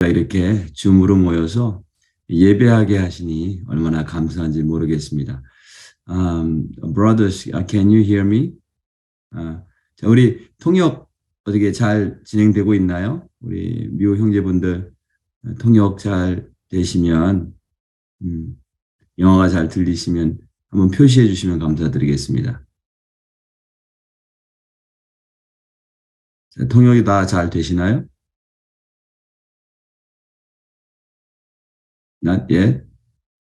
이렇게 줌으로 모여서 예배하게 하시니 얼마나 감사한지 모르겠습니다. Brothers, can you hear me? 자, 우리 통역 어떻게 잘 진행되고 있나요? 우리 미호 형제분들 통역 잘 되시면 영어가 잘 들리시면 한번 표시해 주시면 감사드리겠습니다. 자, 통역이 다 잘 되시나요? Not yet?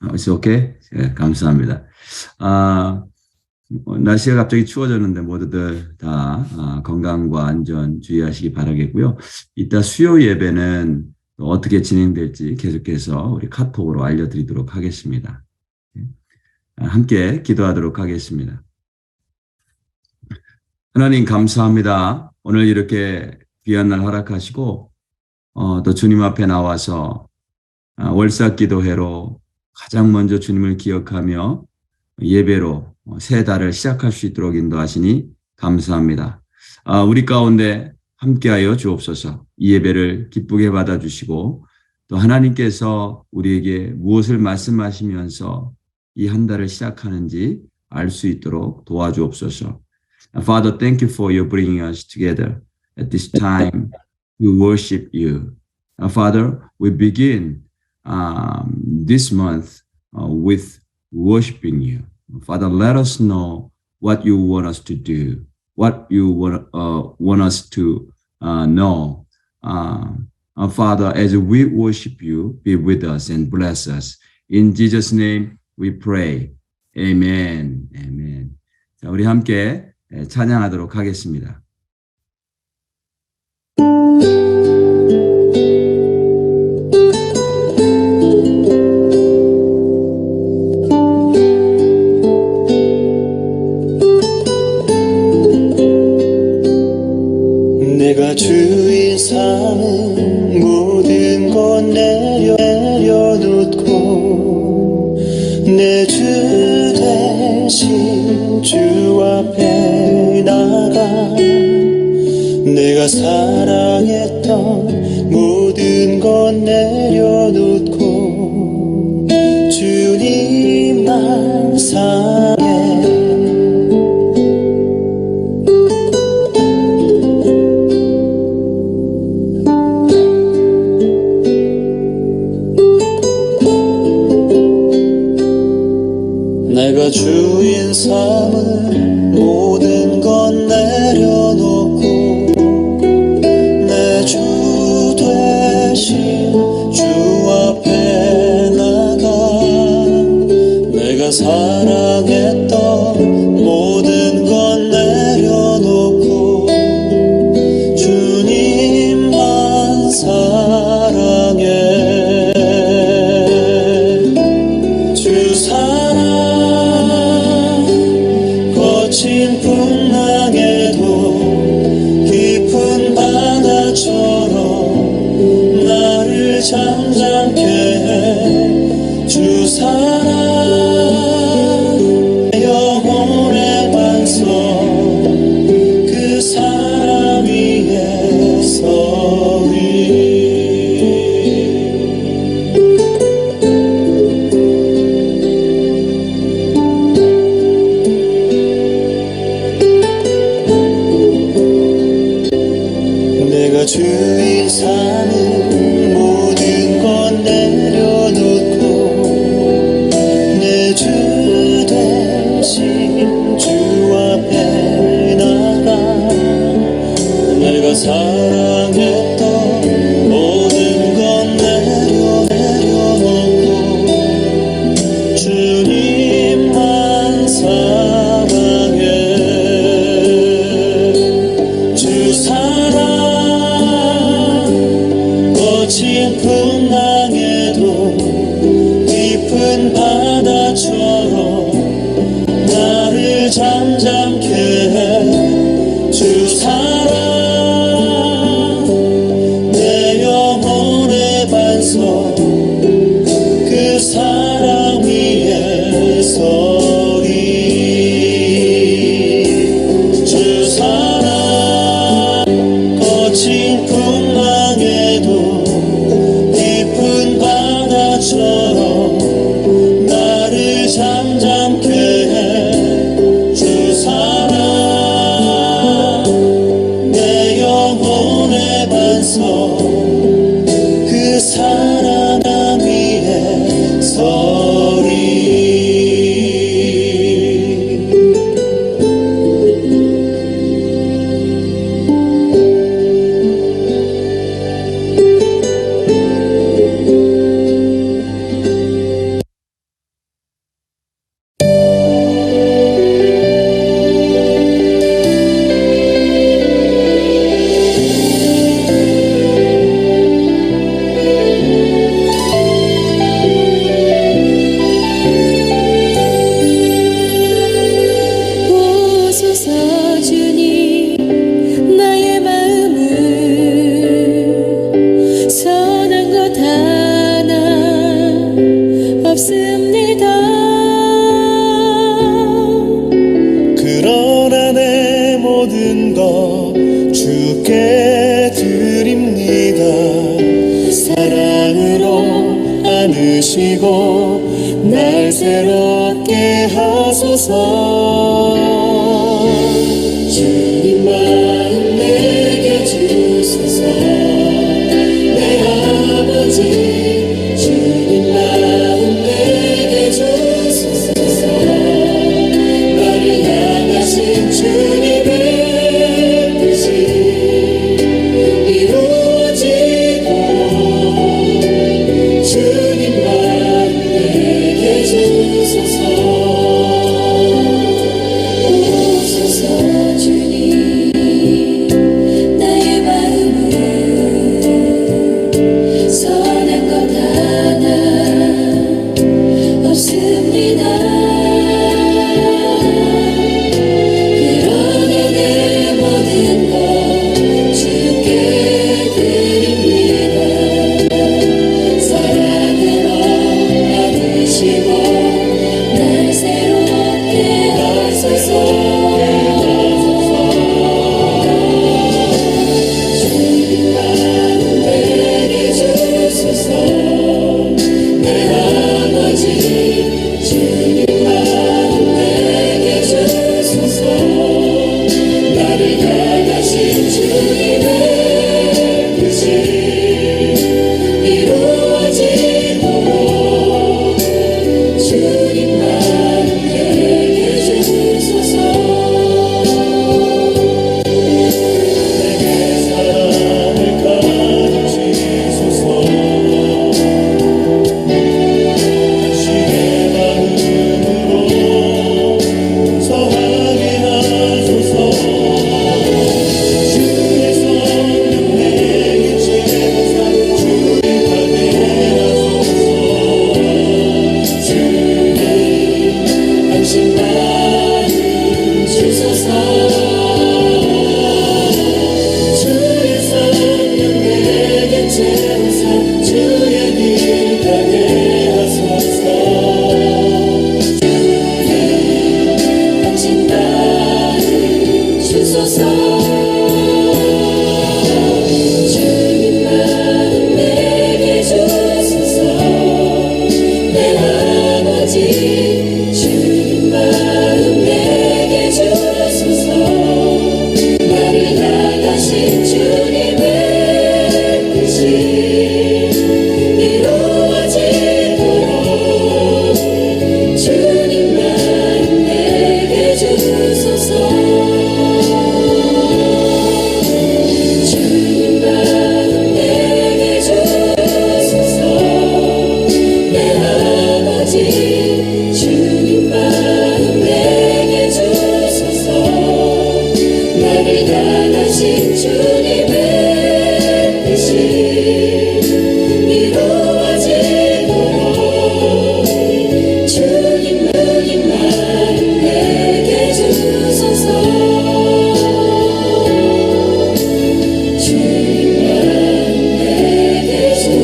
It's okay? 네, 감사합니다. 날씨가 갑자기 추워졌는데 모두들 다 건강과 안전 주의하시기 바라겠고요. 이따 수요 예배는 어떻게 진행될지 계속해서 우리 카톡으로 알려드리도록 하겠습니다. 함께 기도하도록 하겠습니다. 하나님 감사합니다. 오늘 이렇게 귀한 날 허락하시고 또 주님 앞에 나와서 월삭 기도회로 가장 먼저 주님을 기억하며 예배로 새 달을 시작할 수 있도록 인도하시니 감사합니다. 우리 가운데 함께하여 주옵소서. 이 예배를 기쁘게 받아주시고 또 하나님께서 우리에게 무엇을 말씀하시면서 이 한 달을 시작하는지 알 수 있도록 도와주옵소서. Father, thank you for your bringing us together at this time to worship you. Father, we begin this month with worshiping you. Father, let us know what you want us to do, what you want us to know. Father, as we worship you, be with us and bless us. In Jesus' name we pray. Amen. Amen. 자, 우리 함께 찬양하도록 하겠습니다. 내가 주인 삼은 모든 것 내려놓고 내 주 대신 주 앞에 나가 내가 사랑했던 모든 것 내려놓고 주님만 사랑해 내가 주인 삼은 모든 것 내려놓고 내 주 대신 주 앞에 나가 내가 사랑했던 모든 것 내려놓고 주님만 사랑해 주 사랑 안으시고 날 새롭게 하소서. 주님 마음 내게 주소서. 내 아버지 주님 마음 내게 주소서. 나를 향하신 주님의 뜻이 이루어지도록 주님 마음 내게 주소서. 오소서 주님 나의 마음을 선한 것 하나 없습니다. 그러나 내 모든 것 주께 드립니다. 사랑으로 안으시고 날 새롭게 하소서. 주님 마음 내게 주소서. 내 아버지 주님 마음 내게 주소서. 나를 향하신 주님의 뜻이 이루어지도록 주님 마음 내게 주소서. 내게 사랑을 가르치소서. 당신의 마음으로 성하게 하소서. 주의 성령 내게 제사 주님 가게 하소서. 주님 당신 마음 주소서. 주의 성령 내게 제사 주의 길 가게 하소서. 주님 당신 마음 주소서. 주님 마음 내게 주소서. 내 아버지 주님 마음 내게 주소서. 나를 향하신 주님의 뜻이 이루어지도록 주님 마음 내게 주소서. 주님 마음 내게 주소서. 내 아버지 주님 마음 내게 주소서. 나를 향하신 주님의 뜻이 이루어지도록 주님 마음 내게 주소서. 주님 마음 내게 주소서.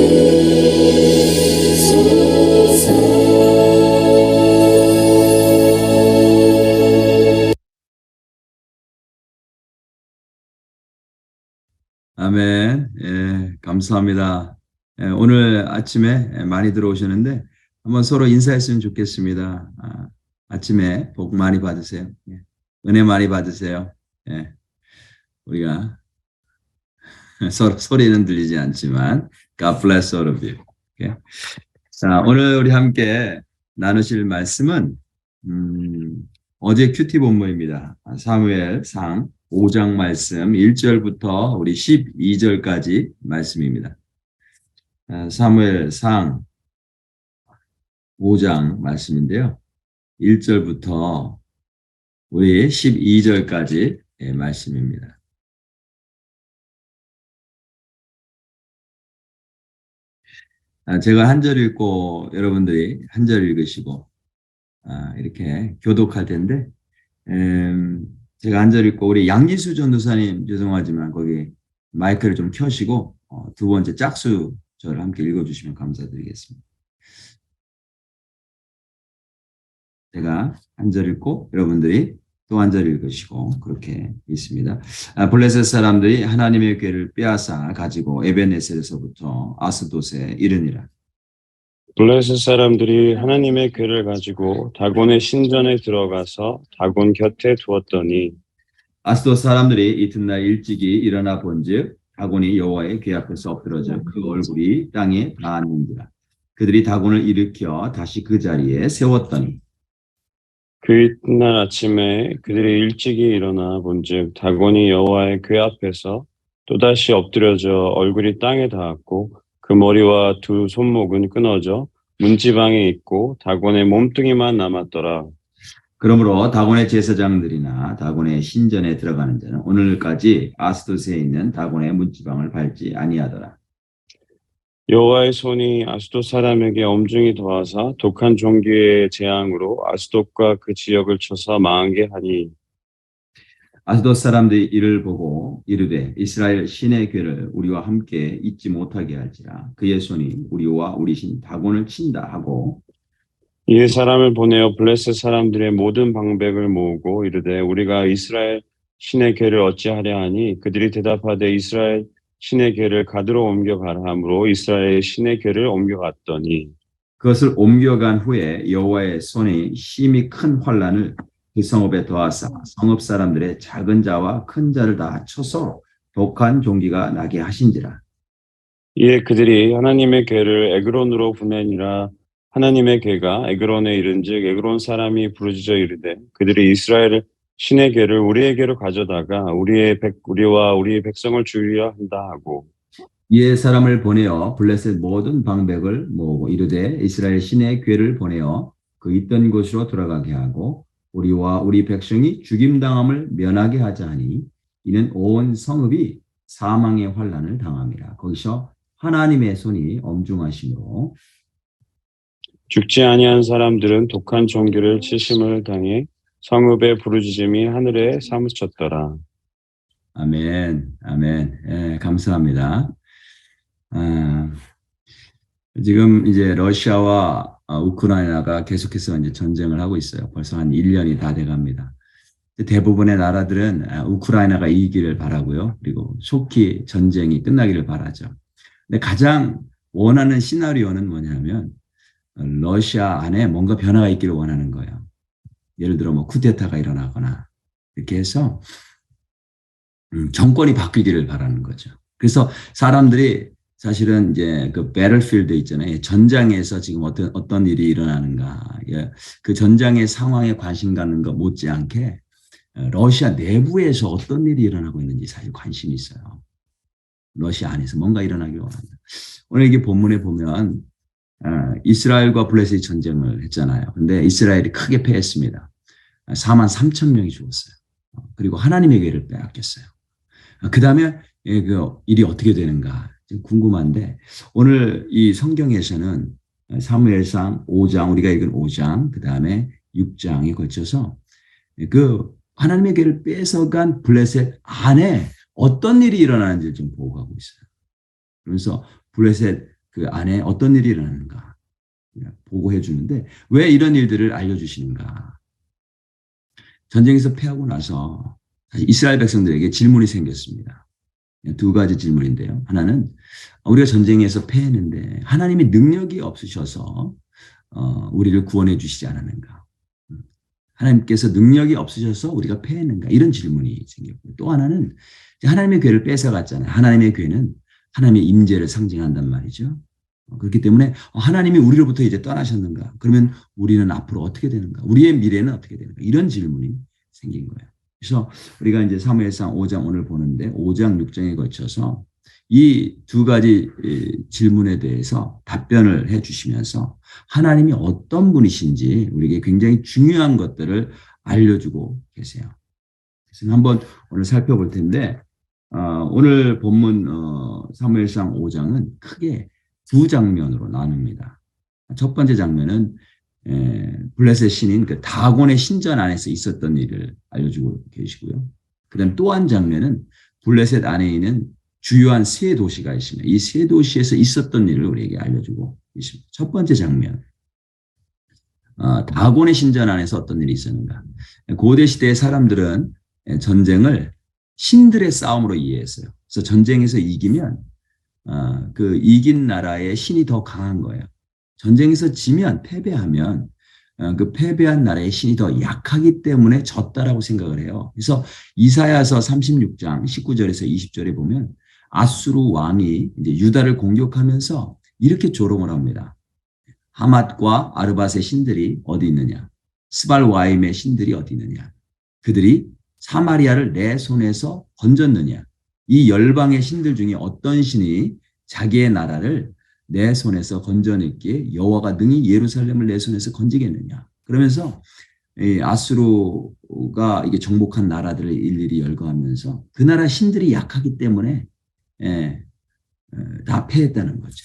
아멘. 예, 감사합니다. 예, 오늘 아침에 많이 들어오셨는데 한번 서로 인사했으면 좋겠습니다. 아침에 복 많이 받으세요. 예, 은혜 많이 받으세요. 예, 우리가 서로 소리는 들리지 않지만 God bless all of you. 오케이? 자, 오늘 우리 함께 나누실 말씀은 어제 큐티 본문입니다. 사무엘상 5장 말씀 1절부터 우리 12절까지 말씀입니다. 사무엘상 5장 말씀인데요. 1절부터 우리 12절까지 말씀입니다. 제가 한 절 읽고 여러분들이 한 절 읽으시고 이렇게 교독할 텐데 제가 한 절 읽고 우리 양지수 전도사님 죄송하지만 거기 마이크를 좀 켜시고 두 번째 짝수 저를 함께 읽어주시면 감사드리겠습니다. 제가 한 절 읽고 여러분들이 또 한 절 읽으시고 그렇게 있습니다. 블레셋 사람들이 하나님의 궤를 빼앗아 가지고 에벤에셀에서부터 아스돗에 이르니라. 블레셋 사람들이 하나님의 궤를 가지고 다곤의 신전에 들어가서 다곤 곁에 두었더니 아스돗 사람들이 이튿날 일찍이 일어나 본즉 다곤이 여호와의 궤 앞에서 엎드러져 그 얼굴이 땅에 닿았는지라. 그들이 다곤을 일으켜 다시 그 자리에 세웠더니 그 이튿날 아침에 그들이 일찍이 일어나 본즉 다곤이 여호와의 궤 앞에서 또다시 엎드려져 얼굴이 땅에 닿았고 그 머리와 두 손목은 끊어져 문지방에 있고 다곤의 몸뚱이만 남았더라. 그러므로 다곤의 제사장들이나 다곤의 신전에 들어가는 자는 오늘까지 아스돗에 있는 다곤의 문지방을 밟지 아니하더라. 여호와의 손이 아스돗 사람에게 엄중히 더하사 독한 종기의 재앙으로 아스돗과 그 지역을 쳐서 망하게 하니 아스돗 사람들이 이를 보고 이르되 이스라엘 신의 궤를 우리와 함께 잊지 못하게 할지라. 그의 손이 우리와 우리 신 다곤을 친다 하고 이에 사람을 보내어 블레셋 사람들의 모든 방백을 모으고 이르되 우리가 이스라엘 신의 궤를 어찌하려 하니 그들이 대답하되 이스라엘 신의 궤를 가드로 옮겨가라 하므로 이스라엘 신의 궤를 옮겨갔더니 그것을 옮겨간 후에 여호와의 손이 심히 큰 환란을 그 성읍에 더하사 성읍 사람들의 작은 자와 큰 자를 다 쳐서 독한 종기가 나게 하신지라. 이에 그들이 하나님의 궤를 에그론으로 보내니라. 하나님의 궤가 에그론에 이른즉 에그론 사람이 부르짖어 이르되 그들이 이스라엘 신의 궤를 우리에게로 가져다가 우리와 우리 백성을 죽이려 한다 하고 이에 사람을 보내어 블레셋 모든 방백을 모으고 이르되 이스라엘 신의 궤를 보내어 그 있던 곳으로 돌아가게 하고 우리와 우리 백성이 죽임당함을 면하게 하자 하니 이는 온 성읍이 사망의 환란을 당함이라. 거기서 하나님의 손이 엄중하심으로 죽지 아니한 사람들은 독한 종기를 치심을 당해 성읍의 부르짖음이 하늘에 사무쳤더라. 아멘, 아멘. 예, 감사합니다. 지금 이제 러시아와 우크라이나가 계속해서 이제 전쟁을 하고 있어요. 벌써 한 1년이 다 돼갑니다. 대부분의 나라들은 우크라이나가 이기기를 바라고요. 그리고 속히 전쟁이 끝나기를 바라죠. 근데 가장 원하는 시나리오는 뭐냐면 러시아 안에 뭔가 변화가 있기를 원하는 거예요. 예를 들어 뭐 쿠데타가 일어나거나 이렇게 해서 정권이 바뀌기를 바라는 거죠. 그래서 사람들이 사실은 이제 그 배틀필드 있잖아요. 전장에서 지금 어떤 일이 일어나는가, 그 전장의 상황에 관심 갖는 것 못지않게 러시아 내부에서 어떤 일이 일어나고 있는지 사실 관심이 있어요. 러시아 안에서 뭔가 일어나길 원한다. 오늘 이게 본문에 보면 이스라엘과 블레셋이 전쟁을 했잖아요. 근데 이스라엘이 크게 패했습니다. 4만 3천 명이 죽었어요. 그리고 하나님의 궤를 빼앗겼어요. 그 다음에 그 일이 어떻게 되는가 궁금한데 오늘 이 성경에서는 사무엘상 5장, 우리가 읽은 5장, 그 다음에 6장에 걸쳐서 그 하나님의 궤를 뺏어간 블레셋 안에 어떤 일이 일어나는지 좀 보고가고 있어요. 그래서 블레셋 그 안에 어떤 일이 일어나는가 보고해 주는데 왜 이런 일들을 알려주시는가. 전쟁에서 패하고 나서 사실 이스라엘 백성들에게 질문이 생겼습니다. 두 가지 질문인데요. 하나는 우리가 전쟁에서 패했는데 하나님의 능력이 없으셔서 우리를 구원해 주시지 않았는가. 하나님께서 능력이 없으셔서 우리가 패했는가. 이런 질문이 생겼고 또 하나는 하나님의 궤를 뺏어갔잖아요. 하나님의 궤는 하나님의 임재를 상징한단 말이죠. 그렇기 때문에 하나님이 우리로부터 이제 떠나셨는가? 그러면 우리는 앞으로 어떻게 되는가? 우리의 미래는 어떻게 되는가? 이런 질문이 생긴 거예요. 그래서 우리가 이제 사무엘상 5장 오늘 보는데 5장 6장에 걸쳐서 이 두 가지 질문에 대해서 답변을 해 주시면서 하나님이 어떤 분이신지 우리에게 굉장히 중요한 것들을 알려주고 계세요. 그래서 한번 오늘 살펴볼 텐데 오늘 본문 사무엘상 5장은 크게 두 장면으로 나눕니다. 첫 번째 장면은 블레셋 신인 그 다곤의 신전 안에서 있었던 일을 알려주고 계시고요. 그다음 또 한 장면은 블레셋 안에 있는 주요한 세 도시가 있습니다. 이 세 도시에서 있었던 일을 우리에게 알려주고 있습니다. 첫 번째 장면, 다곤의 신전 안에서 어떤 일이 있었는가. 고대 시대의 사람들은 전쟁을 신들의 싸움으로 이해했어요. 그래서 전쟁에서 이기면 그 이긴 나라의 신이 더 강한 거예요. 전쟁에서 지면, 패배하면 그 패배한 나라의 신이 더 약하기 때문에 졌다라고 생각을 해요. 그래서 이사야서 36장 19절에서 20절에 보면 아수르 왕이 이제 유다를 공격하면서 이렇게 조롱을 합니다. 하맛과 아르밧의 신들이 어디 있느냐? 스발와임의 신들이 어디 있느냐? 그들이 사마리아를 내 손에서 건졌느냐? 이 열방의 신들 중에 어떤 신이 자기의 나라를 내 손에서 건져냈기에 여호와가 능히 예루살렘을 내 손에서 건지겠느냐? 그러면서 아수르가 이게 정복한 나라들을 일일이 열거하면서 그 나라 신들이 약하기 때문에 다 패했다는 거죠.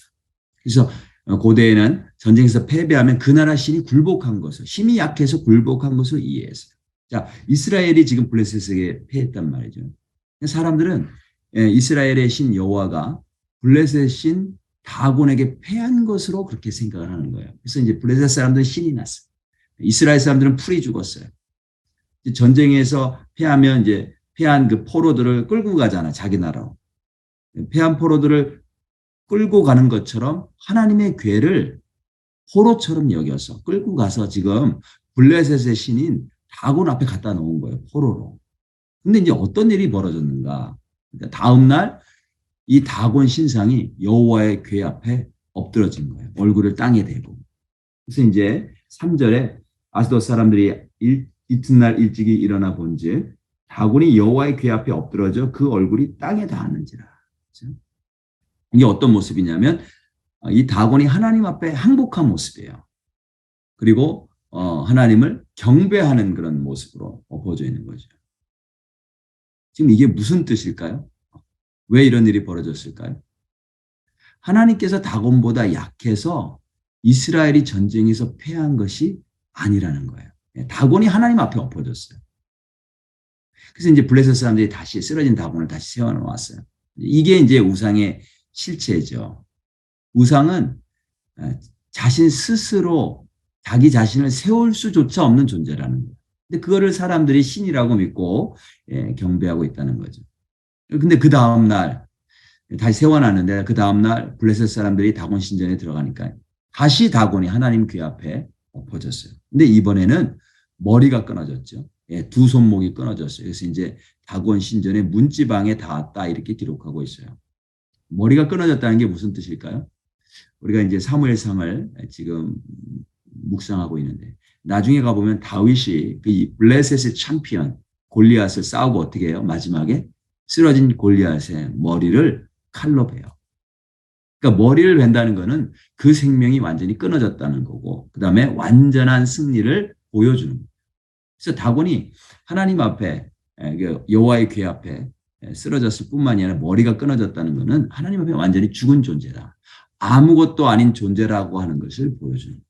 그래서 고대에는 전쟁에서 패배하면 그 나라 신이 굴복한 것을, 힘이 약해서 굴복한 것을 이해했어요. 자, 이스라엘이 지금 블레셋에게 패했단 말이죠. 사람들은 이스라엘의 신 여호와가 블레셋 신 다곤에게 패한 것으로 그렇게 생각을 하는 거예요. 그래서 이제 블레셋 사람들은 신이 났어요. 이스라엘 사람들은 풀이 죽었어요. 전쟁에서 패하면 이제 패한 그 포로들을 끌고 가잖아, 자기 나라로. 패한 포로들을 끌고 가는 것처럼 하나님의 궤를 포로처럼 여겨서 끌고 가서 지금 블레셋의 신인 다곤 앞에 갖다 놓은 거예요, 포로로. 근데 이제 어떤 일이 벌어졌는가? 그러니까 다음 날 이 다곤 신상이 여호와의 궤 앞에 엎드러진 거예요. 얼굴을 땅에 대고. 그래서 이제 3절에 아스돗 사람들이 이튿날 일찍이 일어나 본즉 다곤이 여호와의 궤 앞에 엎드러져 그 얼굴이 땅에 닿았는지라. 그렇죠? 이게 어떤 모습이냐면 이 다곤이 하나님 앞에 항복한 모습이에요. 그리고 하나님을 경배하는 그런 모습으로 보여져 있는 거죠. 지금 이게 무슨 뜻일까요? 왜 이런 일이 벌어졌을까요? 하나님께서 다곤보다 약해서 이스라엘이 전쟁에서 패한 것이 아니라는 거예요. 다곤이 하나님 앞에 엎어졌어요. 그래서 이제 블레셋 사람들이 다시 쓰러진 다곤을 다시 세워놓았어요. 이게 이제 우상의 실체죠. 우상은 자신 스스로 자기 자신을 세울 수조차 없는 존재라는 거예요. 근데 그거를 사람들이 신이라고 믿고 경배하고 있다는 거죠. 근데 그 다음날 다시 세워놨는데 그 다음날 블레셋 사람들이 다곤 신전에 들어가니까 다시 다곤이 하나님 궤 앞에 엎어졌어요. 근데 이번에는 머리가 끊어졌죠. 두 손목이 끊어졌어요. 그래서 이제 다곤 신전의 문지방에 닿았다 이렇게 기록하고 있어요. 머리가 끊어졌다는 게 무슨 뜻일까요? 우리가 이제 사무엘상을 지금 묵상하고 있는데 나중에 가보면 다윗이 그 블레셋의 챔피언 골리앗을 싸우고 어떻게 해요? 마지막에 쓰러진 골리앗의 머리를 칼로 베요. 그러니까 머리를 벤다는 거는 그 생명이 완전히 끊어졌다는 거고 그 다음에 완전한 승리를 보여주는 거예요. 그래서 다곤이 하나님 앞에 여호와의 궤 앞에 쓰러졌을 뿐만이 아니라 머리가 끊어졌다는 것은 하나님 앞에 완전히 죽은 존재다. 아무것도 아닌 존재라고 하는 것을 보여주는 거예요.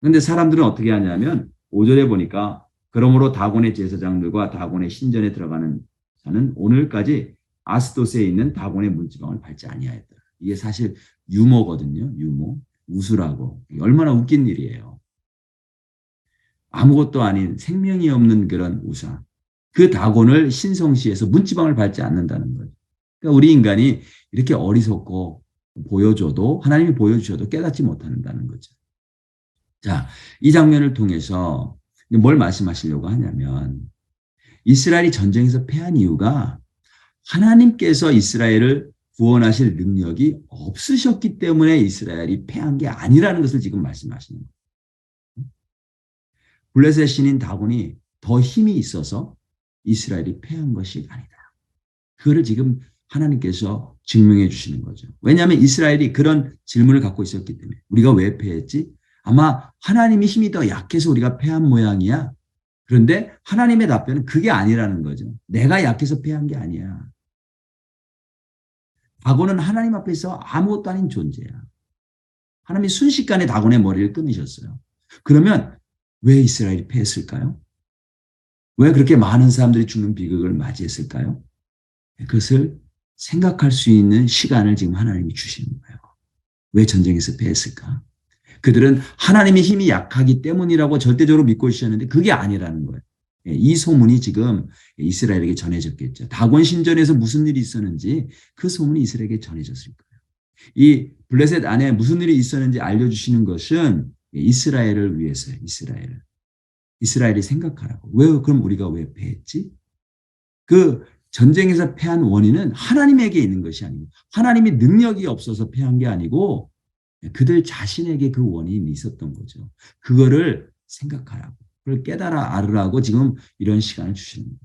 그런데 사람들은 어떻게 하냐면 5절에 보니까 그러므로 다곤의 제사장들과 다곤의 신전에 들어가는 자는 오늘까지 아스돗에 있는 다곤의 문지방을 밟지 아니하였다. 이게 사실 유머거든요. 유머. 웃으라고. 얼마나 웃긴 일이에요. 아무것도 아닌 생명이 없는 그런 우상. 그 다곤을 신성시해서 문지방을 밟지 않는다는 거죠. 그러니까 우리 인간이 이렇게 어리석고 보여줘도 하나님이 보여주셔도 깨닫지 못한다는 거죠. 자, 이 장면을 통해서 뭘 말씀하시려고 하냐면 이스라엘이 전쟁에서 패한 이유가 하나님께서 이스라엘을 구원하실 능력이 없으셨기 때문에 이스라엘이 패한 게 아니라는 것을 지금 말씀하시는 거예요. 블레셋 신인 다곤이 더 힘이 있어서 이스라엘이 패한 것이 아니다. 그거를 지금 하나님께서 증명해 주시는 거죠. 왜냐하면 이스라엘이 그런 질문을 갖고 있었기 때문에 우리가 왜 패했지? 아마 하나님이 힘이 더 약해서 우리가 패한 모양이야. 그런데 하나님의 답변은 그게 아니라는 거죠. 내가 약해서 패한 게 아니야. 다곤은 하나님 앞에서 아무것도 아닌 존재야. 하나님이 순식간에 다곤의 머리를 끊으셨어요. 그러면 왜 이스라엘이 패했을까요? 왜 그렇게 많은 사람들이 죽는 비극을 맞이했을까요? 그것을 생각할 수 있는 시간을 지금 하나님이 주시는 거예요. 왜 전쟁에서 패했을까? 그들은 하나님의 힘이 약하기 때문이라고 절대적으로 믿고 있었는데 그게 아니라는 거예요. 이 소문이 지금 이스라엘에게 전해졌겠죠. 다곤 신전에서 무슨 일이 있었는지 그 소문이 이스라엘에게 전해졌을 거예요. 이 블레셋 안에 무슨 일이 있었는지 알려주시는 것은 이스라엘을 위해서요. 이스라엘이 생각하라고. 왜 그럼 우리가 왜 패했지? 그 전쟁에서 패한 원인은 하나님에게 있는 것이 아니고 하나님이 능력이 없어서 패한 게 아니고 그들 자신에게 그 원인이 있었던 거죠. 그거를 생각하라고. 그걸 깨달아 알으라고 지금 이런 시간을 주시는 거예요.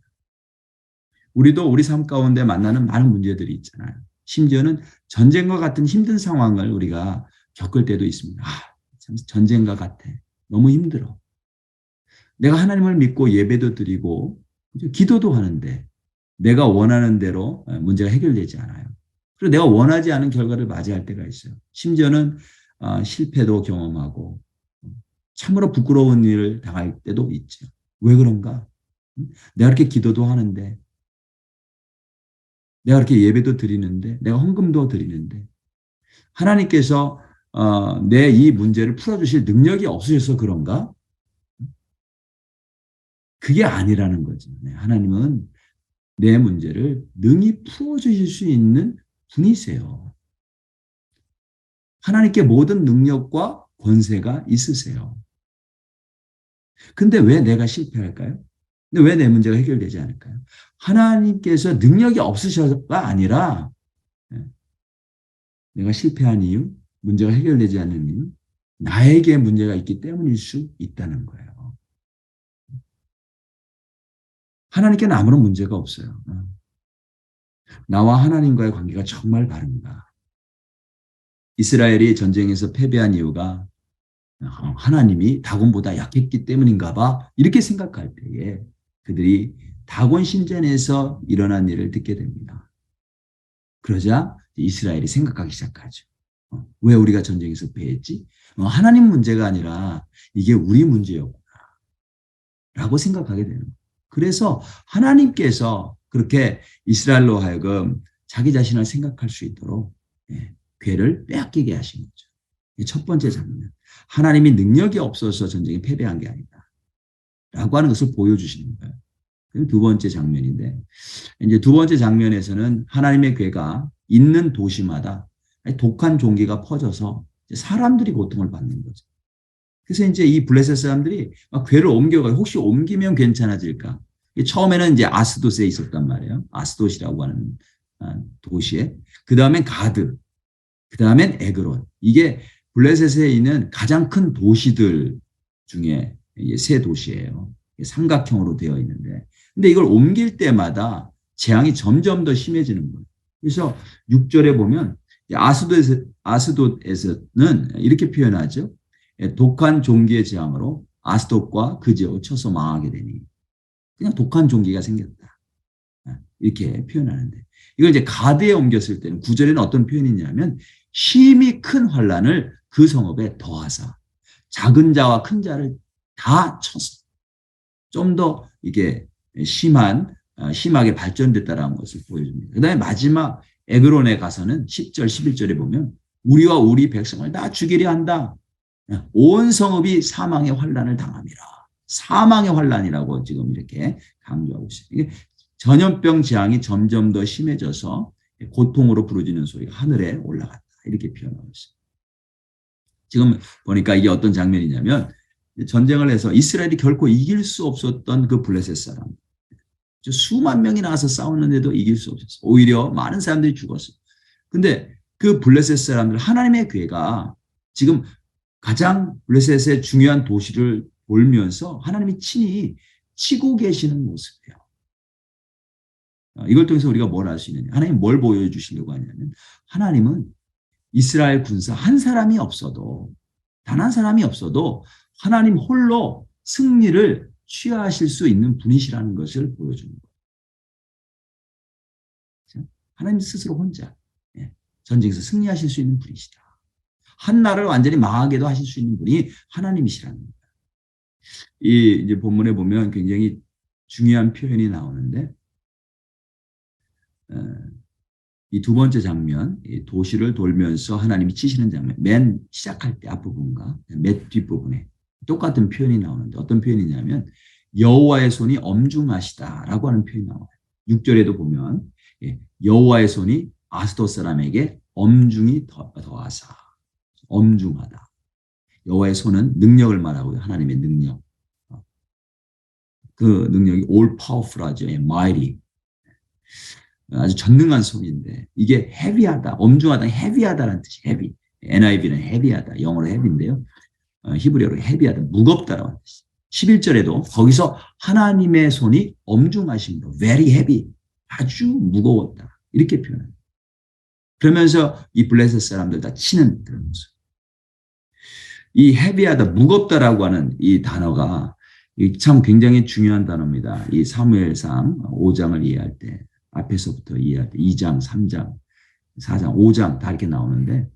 우리도 우리 삶 가운데 만나는 많은 문제들이 있잖아요. 심지어는 전쟁과 같은 힘든 상황을 우리가 겪을 때도 있습니다. 참 전쟁과 같아. 너무 힘들어. 내가 하나님을 믿고 예배도 드리고 기도도 하는데 내가 원하는 대로 문제가 해결되지 않아요. 그리고 내가 원하지 않은 결과를 맞이할 때가 있어요. 심지어는 실패도 경험하고 참으로 부끄러운 일을 당할 때도 있죠. 왜 그런가? 내가 이렇게 기도도 하는데 내가 이렇게 예배도 드리는데 내가 헌금도 드리는데 하나님께서 내 이 문제를 풀어주실 능력이 없으셔서 그런가? 그게 아니라는 거죠. 하나님은 내 문제를 능히 풀어주실 수 있는 분이세요. 하나님께 모든 능력과 권세가 있으세요. 근데 왜 내가 실패할까요? 근데 왜 내 문제가 해결되지 않을까요? 하나님께서 능력이 없으셔서가 아니라 내가 실패한 이유, 문제가 해결되지 않는 이유, 나에게 문제가 있기 때문일 수 있다는 거예요. 하나님께는 아무런 문제가 없어요. 나와 하나님과의 관계가 정말 바른가? 이스라엘이 전쟁에서 패배한 이유가 하나님이 다곤보다 약했기 때문인가 봐. 이렇게 생각할 때에 그들이 다곤 신전에서 일어난 일을 듣게 됩니다. 그러자 이스라엘이 생각하기 시작하죠. 왜 우리가 전쟁에서 패했지? 하나님 문제가 아니라 이게 우리 문제였구나. 라고 생각하게 되는 거예요. 그래서 하나님께서 그렇게 이스라엘로 하여금 자기 자신을 생각할 수 있도록 괴를 빼앗기게 하신 거죠. 첫 번째 장면. 하나님이 능력이 없어서 전쟁에 패배한 게 아니다. 라고 하는 것을 보여주시는 거예요. 두 번째 장면인데, 이제 두 번째 장면에서는 하나님의 괴가 있는 도시마다 독한 종기가 퍼져서 사람들이 고통을 받는 거죠. 그래서 이제 이 블레셋 사람들이 괴를 옮겨가요. 혹시 옮기면 괜찮아질까? 처음에는 이제 아스돗에 있었단 말이에요. 아스돗이라고 하는 도시에. 그 다음엔 가드. 그 다음엔 에그론. 이게 블레셋에 있는 가장 큰 도시들 중에 세 도시예요. 삼각형으로 되어 있는데. 근데 이걸 옮길 때마다 재앙이 점점 더 심해지는 거예요. 그래서 6절에 보면 아스돗에서는 이렇게 표현하죠. 독한 종기의 재앙으로 아스돗과 그 지역을 쳐서 망하게 되니. 그냥 독한 종기가 생겼다. 이렇게 표현하는데. 이걸 이제 가드에 옮겼을 때는 9절에는 어떤 표현이 있냐면 심히 큰 환란을 그 성읍에 더하사 작은 자와 큰 자를 다 쳐서 좀 더 이게 심하게 발전됐다라는 것을 보여줍니다. 그 다음에 마지막 에그론에 가서는 10절, 11절에 보면 우리와 우리 백성을 다 죽이려 한다. 온 성읍이 사망의 환란을 당함이라. 사망의 환란이라고 지금 이렇게 강조하고 있어요. 이게 전염병 재앙이 점점 더 심해져서 고통으로 부르짖는 소리가 하늘에 올라갔다. 이렇게 표현하고 있어요. 지금 보니까 이게 어떤 장면이냐면 전쟁을 해서 이스라엘이 결코 이길 수 없었던 그 블레셋 사람. 수만 명이 나와서 싸웠는데도 이길 수 없었어요. 오히려 많은 사람들이 죽었어요. 근데 그 블레셋 사람들, 하나님의 괴가 지금 가장 블레셋의 중요한 도시를 돌면서 하나님이 친히 치고 계시는 모습이에요. 이걸 통해서 우리가 뭘 알 수 있느냐. 하나님 뭘 보여주시려고 하냐면 하나님은 이스라엘 군사 한 사람이 없어도 단 한 사람이 없어도 하나님 홀로 승리를 취하실 수 있는 분이시라는 것을 보여주는 거예요. 하나님 스스로 혼자 전쟁에서 승리하실 수 있는 분이시다. 한 나라를 완전히 망하게도 하실 수 있는 분이 하나님이시라는 거예요. 이 이제 본문에 보면 굉장히 중요한 표현이 나오는데 이 두 번째 장면, 이 도시를 돌면서 하나님이 치시는 장면, 맨 시작할 때 앞부분과 맨 뒷부분에 똑같은 표현이 나오는데 어떤 표현이냐면 여호와의 손이 엄중하시다라고 하는 표현이 나와요. 6절에도 보면 여호와의 손이 아스돗 사람에게 엄중히 더하사. 엄중하다. 여호와의 손은 능력을 말하고요. 하나님의 능력. 그 능력이 all powerful하죠. mighty. 아주 전능한 손인데 이게 heavy하다. 엄중하다. heavy하다라는 뜻이 heavy. NIV는 heavy하다. 영어로 heavy인데요. 히브리어로 heavy하다. 무겁다라는 뜻이. 11절에도 거기서 하나님의 손이 엄중하심으로 very heavy. 아주 무거웠다. 이렇게 표현합니다. 그러면서 이 블레셋 사람들 다 치는 그런 모습. 이 heavy하다, 무겁다라고 하는 이 단어가 참 굉장히 중요한 단어입니다. 이 사무엘상 5장을 이해할 때, 앞에서부터 이해할 때 2장, 3장, 4장, 5장 다 이렇게 나오는데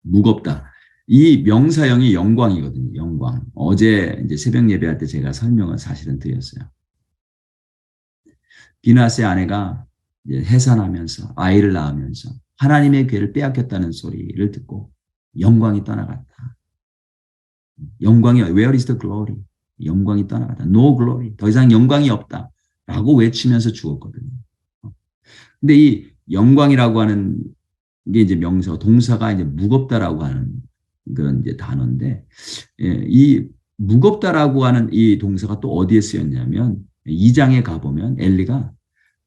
무겁다. 이 명사형이 영광이거든요. 영광. 어제 이제 새벽 예배할 때 제가 설명을 사실은 드렸어요. 비나스의 아내가 이제 해산하면서 아이를 낳으면서 하나님의 괴를 빼앗겼다는 소리를 듣고 영광이 떠나갔다. 영광이 where is the glory? 영광이 떠나갔다. No glory. 더 이상 영광이 없다. 라고 외치면서 죽었거든요. 근데 이 영광이라고 하는 게 이제 명사, 동사가 이제 무겁다라고 하는 그런 이제 단어인데, 이 무겁다라고 하는 이 동사가 또 어디에 쓰였냐면 2장에 가보면 엘리가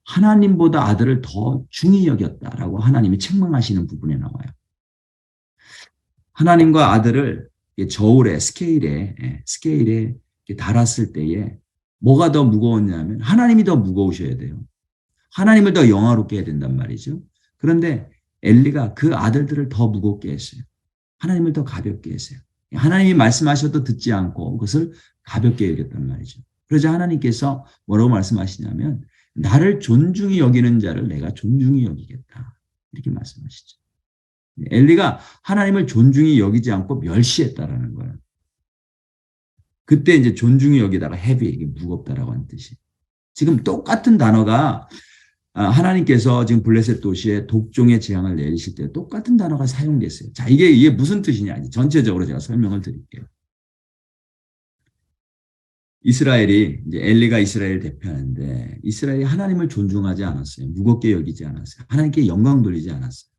하나님보다 아들을 더 중히 여겼다라고 하나님이 책망하시는 부분에 나와요. 하나님과 아들을 저울에 스케일에 달았을 때에 뭐가 더 무거웠냐면 하나님이 더 무거우셔야 돼요. 하나님을 더 영화롭게 해야 된단 말이죠. 그런데 엘리가 그 아들들을 더 무겁게 했어요. 하나님을 더 가볍게 했어요. 하나님이 말씀하셔도 듣지 않고 그것을 가볍게 여겼단 말이죠. 그러자 하나님께서 뭐라고 말씀하시냐면 나를 존중히 여기는 자를 내가 존중히 여기겠다. 이렇게 말씀하시죠. 엘리가 하나님을 존중히 여기지 않고 멸시했다라는 거예요. 그때 이제 존중히 여기다가 heavy, 이게 무겁다라고 하는 뜻이. 지금 똑같은 단어가 하나님께서 지금 블레셋 도시에 독종의 재앙을 내리실 때 똑같은 단어가 사용됐어요. 자, 이게 무슨 뜻이냐? 전체적으로 제가 설명을 드릴게요. 이스라엘이 이제 엘리가 이스라엘을 대표하는데 이스라엘이 하나님을 존중하지 않았어요. 무겁게 여기지 않았어요. 하나님께 영광 돌리지 않았어요.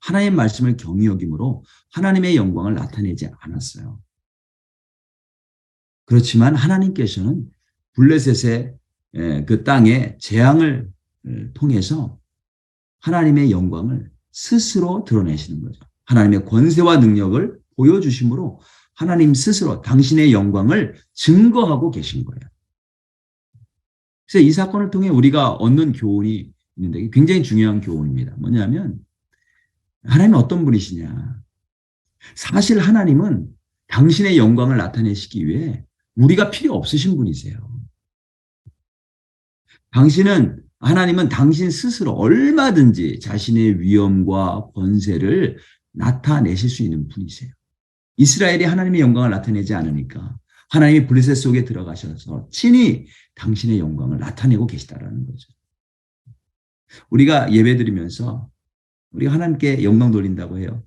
하나님의 말씀을 경히 여김으로 하나님의 영광을 나타내지 않았어요. 그렇지만 하나님께서는 블레셋의 그 땅에 재앙을 통해서 하나님의 영광을 스스로 드러내시는 거죠. 하나님의 권세와 능력을 보여주심으로 하나님 스스로 당신의 영광을 증거하고 계신 거예요. 그래서 이 사건을 통해 우리가 얻는 교훈이 있는데 굉장히 중요한 교훈입니다. 뭐냐면 하나님은 어떤 분이시냐. 사실 하나님은 당신의 영광을 나타내시기 위해 우리가 필요 없으신 분이세요. 하나님은 당신 스스로 얼마든지 자신의 위엄과 권세를 나타내실 수 있는 분이세요. 이스라엘이 하나님의 영광을 나타내지 않으니까 하나님이 블레셋 속에 들어가셔서 친히 당신의 영광을 나타내고 계시다라는 거죠. 우리가 예배드리면서 우리가 하나님께 영광 돌린다고 해요.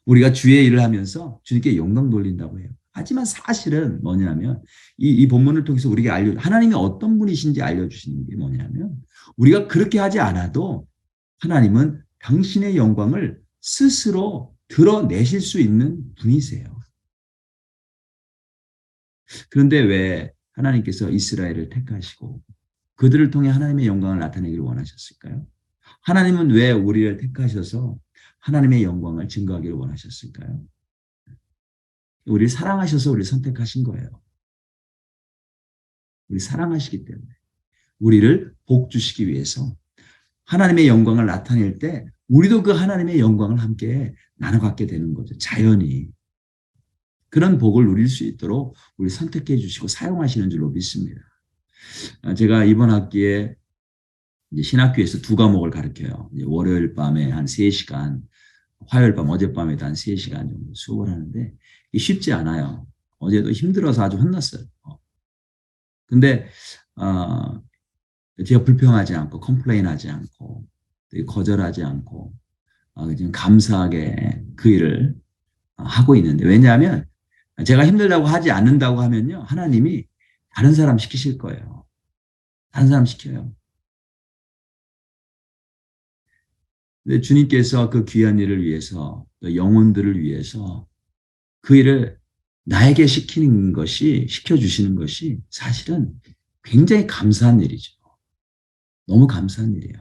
우리가 주의 일을 하면서 주님께 영광 돌린다고 해요. 하지만 사실은 뭐냐면 이 본문을 통해서 우리가 하나님이 어떤 분이신지 알려주시는 게 뭐냐면 우리가 그렇게 하지 않아도 하나님은 당신의 영광을 스스로 드러내실 수 있는 분이세요. 그런데 왜 하나님께서 이스라엘을 택하시고 그들을 통해 하나님의 영광을 나타내기를 원하셨을까요? 하나님은 왜 우리를 택하셔서 하나님의 영광을 증거하기를 원하셨을까요? 우리를 사랑하셔서 우리를 선택하신 거예요. 우리 사랑하시기 때문에. 우리를 복 주시기 위해서 하나님의 영광을 나타낼 때 우리도 그 하나님의 영광을 함께 나눠 갖게 되는 거죠. 자연히. 그런 복을 누릴 수 있도록 우리 선택해 주시고 사용하시는 줄로 믿습니다. 제가 이번 학기에 이제 신학교에서 두 과목을 가르쳐요. 이제 월요일 밤에 한 3시간, 화요일 밤 어젯밤에도 한 3시간 정도 수업을 하는데 쉽지 않아요. 어제도 힘들어서 아주 혼났어요. 근데 제가 불평하지 않고 컴플레인하지 않고 거절하지 않고 지금 감사하게 그 일을 하고 있는데 왜냐하면 제가 힘들다고 하지 않는다고 하면요. 하나님이 다른 사람 시키실 거예요. 다른 사람 시켜요. 근데 주님께서 그 귀한 일을 위해서, 또 영혼들을 위해서 그 일을 나에게 시켜주시는 것이 사실은 굉장히 감사한 일이죠. 너무 감사한 일이에요.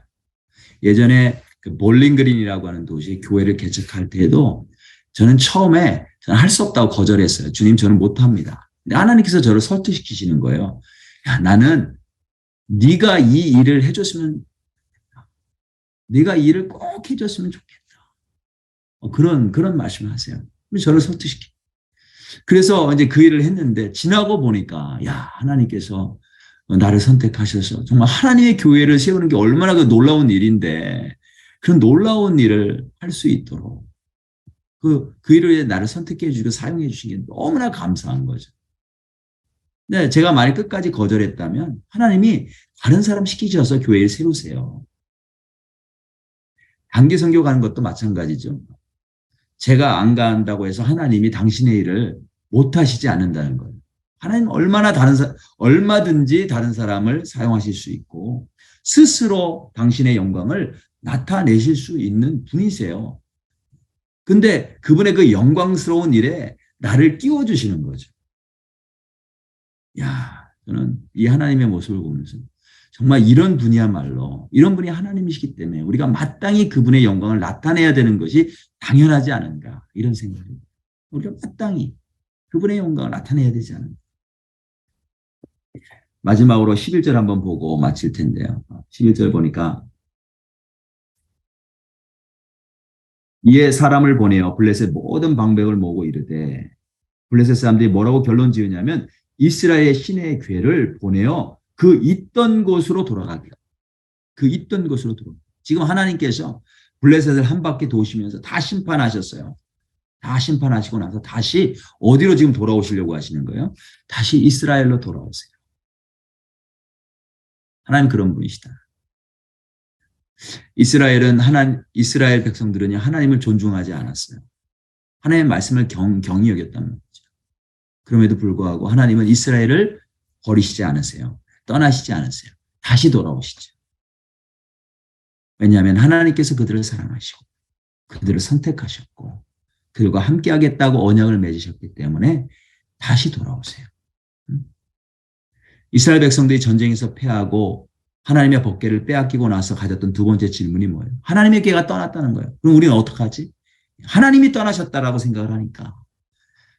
예전에 그 볼링그린이라고 하는 도시에 교회를 개척할 때에도 저는 처음에 할 수 없다고 거절했어요. 주님, 저는 못합니다. 근데 하나님께서 저를 설득시키시는 거예요. 야, 나는 네가 이 일을 해줬으면, 네가 이 일을 꼭 해줬으면 좋겠다. 그런 말씀을 하세요. 저를 설득시키. 그래서 이제 그 일을 했는데 지나고 보니까 야, 하나님께서 나를 선택하셔서 정말 하나님의 교회를 세우는 게 얼마나 그 놀라운 일인데 그런 놀라운 일을 할 수 있도록 그 일을 위해 나를 선택해 주시고 사용해 주신 게 너무나 감사한 거죠. 네, 제가 만약 끝까지 거절했다면 하나님이 다른 사람 시키셔서 교회를 세우세요. 단기 선교 가는 것도 마찬가지죠. 제가 안 간다고 해서 하나님이 당신의 일을 못 하시지 않는다는 거예요. 하나님 얼마든지 다른 사람을 사용하실 수 있고 스스로 당신의 영광을 나타내실 수 있는 분이세요. 근데 그분의 그 영광스러운 일에 나를 끼워주시는 거죠. 야, 저는 이 하나님의 모습을 보면서 정말 이런 분이야말로 이런 분이 하나님이시기 때문에 우리가 마땅히 그분의 영광을 나타내야 되는 것이 당연하지 않은가 이런 생각입니다. 우리가 마땅히 그분의 영광을 나타내야 되지 않은가. 마지막으로 11절 한번 보고 마칠 텐데요. 11절 보니까 이에 사람을 보내어 블레셋 모든 방백을 모으고 이르되 블레셋 사람들이 뭐라고 결론 지으냐면 이스라엘 신의 괴를 보내어 그 있던 곳으로 돌아가게. 그 있던 곳으로 돌아가. 지금 하나님께서 블레셋을 한 바퀴 도시면서 다 심판하셨어요. 다 심판하시고 나서 다시 어디로 지금 돌아오시려고 하시는 거예요? 다시 이스라엘로 돌아오세요. 하나님 그런 분이시다. 이스라엘 백성들은 하나님을 존중하지 않았어요. 하나님의 말씀을 경히 여겼단 말이죠. 그럼에도 불구하고 하나님은 이스라엘을 버리시지 않으세요. 떠나시지 않으세요. 다시 돌아오시죠. 왜냐하면 하나님께서 그들을 사랑하시고 그들을 선택하셨고 그들과 함께 하겠다고 언약을 맺으셨기 때문에 다시 돌아오세요. 이스라엘 백성들이 전쟁에서 패하고 하나님의 법궤를 빼앗기고 나서 가졌던 두 번째 질문이 뭐예요? 하나님의 궤가 떠났다는 거예요. 그럼 우리는 어떡하지? 하나님이 떠나셨다라고 생각을 하니까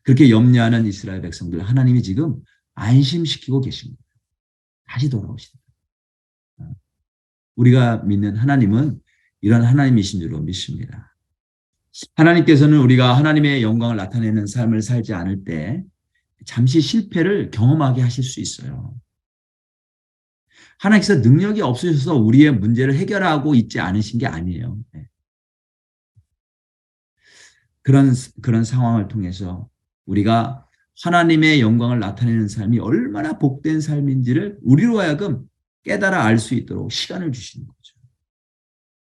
그렇게 염려하는 이스라엘 백성들 하나님이 지금 안심시키고 계십니다. 다시 돌아오신다. 우리가 믿는 하나님은 이런 하나님이신 줄로 믿습니다. 하나님께서는 우리가 하나님의 영광을 나타내는 삶을 살지 않을 때 잠시 실패를 경험하게 하실 수 있어요. 하나님께서 능력이 없으셔서 우리의 문제를 해결하고 있지 않으신 게 아니에요. 그런 상황을 통해서 우리가 하나님의 영광을 나타내는 삶이 얼마나 복된 삶인지를 우리로 하여금 깨달아 알 수 있도록 시간을 주시는 거죠.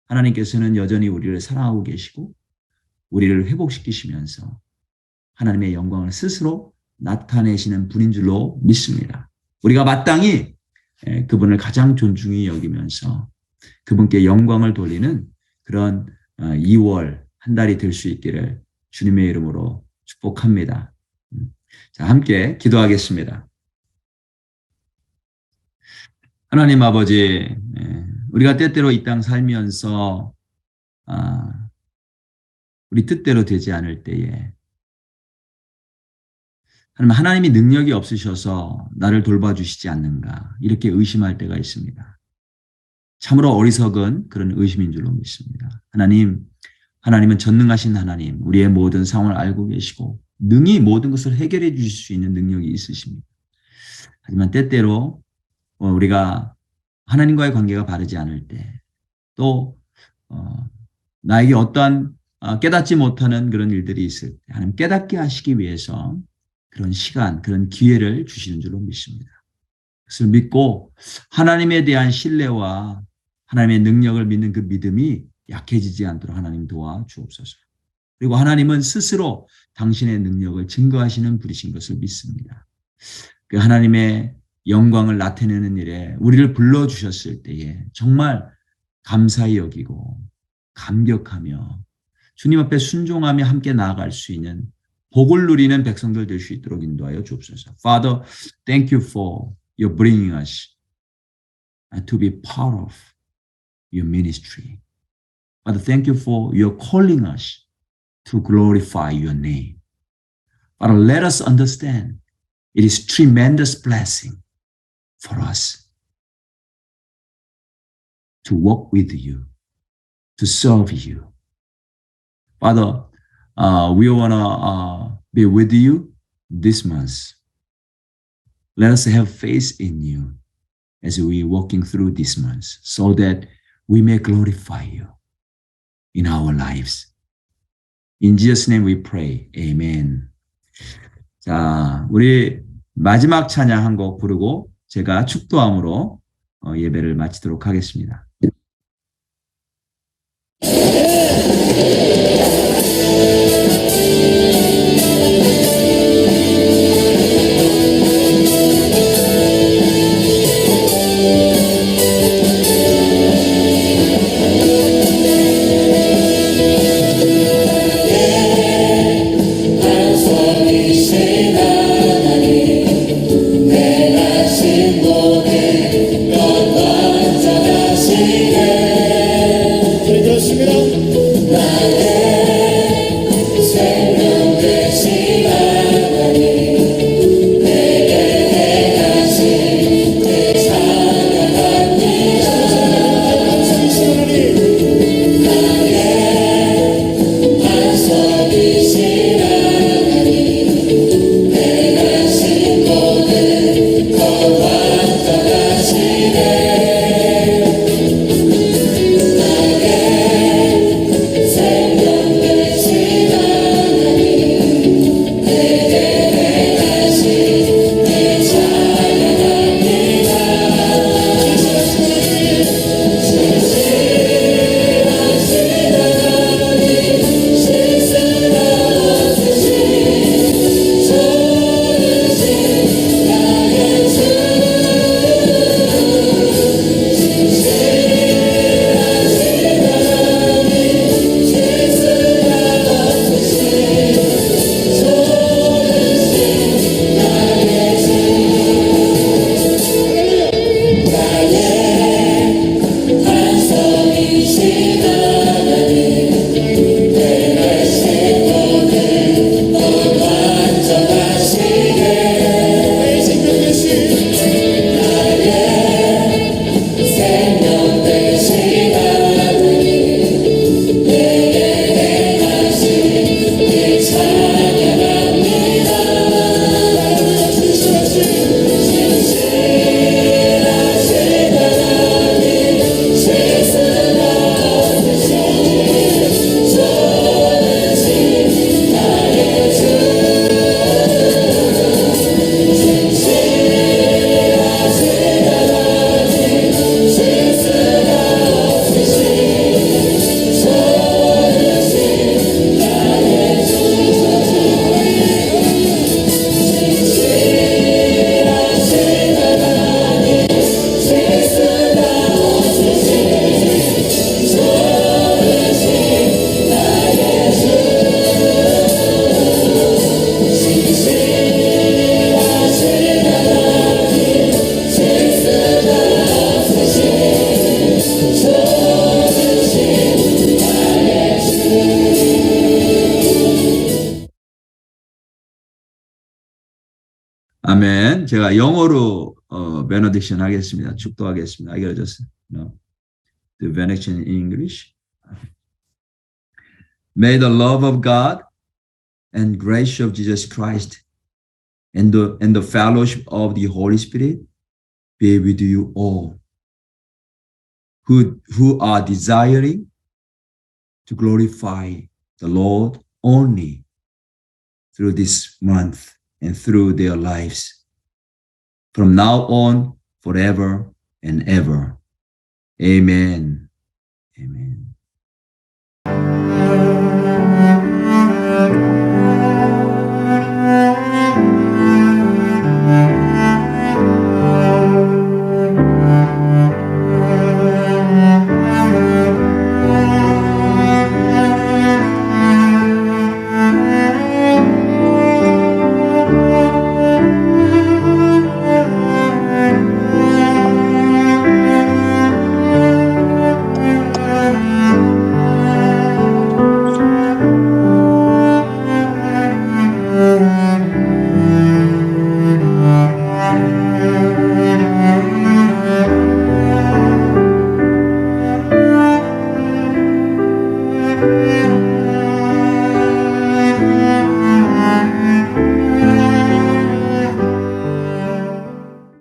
하나님께서는 여전히 우리를 사랑하고 계시고 우리를 회복시키시면서 하나님의 영광을 스스로 나타내시는 분인 줄로 믿습니다. 우리가 마땅히 그분을 가장 존중히 여기면서 그분께 영광을 돌리는 그런 2월 한 달이 될 수 있기를 주님의 이름으로 축복합니다. 자, 함께 기도하겠습니다. 하나님 아버지, 우리가 때때로 이 땅 살면서 우리 뜻대로 되지 않을 때에 하나님이 능력이 없으셔서 나를 돌봐주시지 않는가 이렇게 의심할 때가 있습니다. 참으로 어리석은 그런 의심인 줄로 믿습니다. 하나님은 전능하신 하나님, 우리의 모든 상황을 알고 계시고 능히 모든 것을 해결해 주실 수 있는 능력이 있으십니다. 하지만 때때로 우리가 하나님과의 관계가 바르지 않을 때 또 나에게 어떠한 깨닫지 못하는 그런 일들이 있을 때 하나님 깨닫게 하시기 위해서 그런 시간, 그런 기회를 주시는 줄로 믿습니다. 그것을 믿고 하나님에 대한 신뢰와 하나님의 능력을 믿는 그 믿음이 약해지지 않도록 하나님 도와주옵소서. 그리고 하나님은 스스로 당신의 능력을 증거하시는 분이신 것을 믿습니다. 그 하나님의 영광을 나타내는 일에 우리를 불러주셨을 때에 정말 감사히 여기고 감격하며 주님 앞에 순종하며 함께 나아갈 수 있는 복을 누리는 백성들 될 수 있도록 인도하여 주옵소서. Father, thank you for your bringing us to be part of your ministry. Father, thank you for your calling us to glorify your name. Father, let us understand it is tremendous blessing for us to walk with you, to serve you. Father, we want to be with you this month. Let us have faith in you as we walking through this month so that we may glorify you in our lives. In Jesus' name we pray. Amen. 자, 우리 마지막 찬양 한 곡 부르고 제가 축도함으로 예배를 마치도록 하겠습니다. 아멘. 제가 영어로 benediction 하겠습니다. 축도하겠습니다. I got just the benediction in English. May the love of God and grace of Jesus Christ and the fellowship of the Holy Spirit be with you all who are desiring to glorify the Lord only through this month and through their lives from now on forever and ever. Amen. Amen.